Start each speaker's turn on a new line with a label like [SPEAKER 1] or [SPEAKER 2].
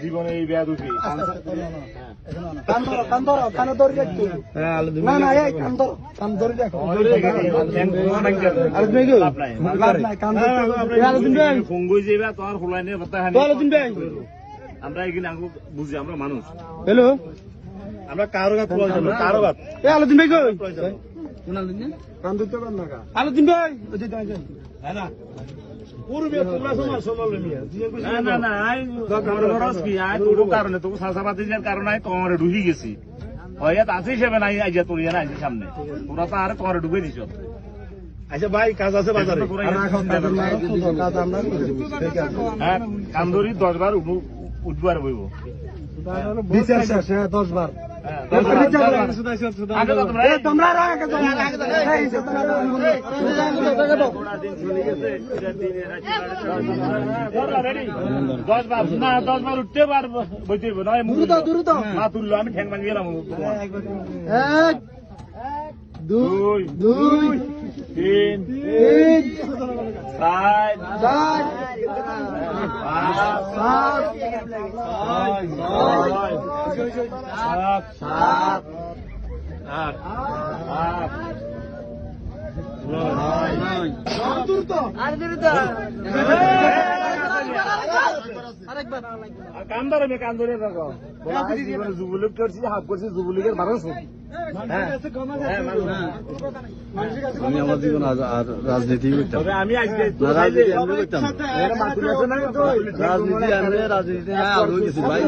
[SPEAKER 1] জীবনে এই বেয়া দুটি তোমার হোলাই নিয়ে আমরা এখানে বুঝি আমরা মানুষ।
[SPEAKER 2] হ্যালো,
[SPEAKER 1] আমরা কারো কারো
[SPEAKER 2] আলোদিন ভাই কই? আলোদিন ভাই
[SPEAKER 1] কারণে তোকে সাসাবাতি কারণে তোমার ঢুকি গেছি আছে হিসেবে নাই আইজা তোর না আইসি সামনে তোরা তো আর তোমার ঢুকে দিছ। আচ্ছা ভাই কাজ আছে বাজারে হ্যাঁ কান্দরি 10 বার উঠবার বইব
[SPEAKER 2] 10 বার
[SPEAKER 1] না 10 বার উঠতে পারবো বইতে নয় মা তুললো আমি ঠ্যাং ভাঙি গেলাম
[SPEAKER 2] 1 2
[SPEAKER 1] 3 4 কান্দরে যুবলীগ করছি হাফ করছি যুবলীগের মানুষ
[SPEAKER 2] আমি আমার জীবন আর রাজনীতি করতাম।
[SPEAKER 1] আমি আজকে
[SPEAKER 2] রাজনীতি আমি করতাম, রাজনীতি আমি রাজনীতি আলো গেছি ভাই।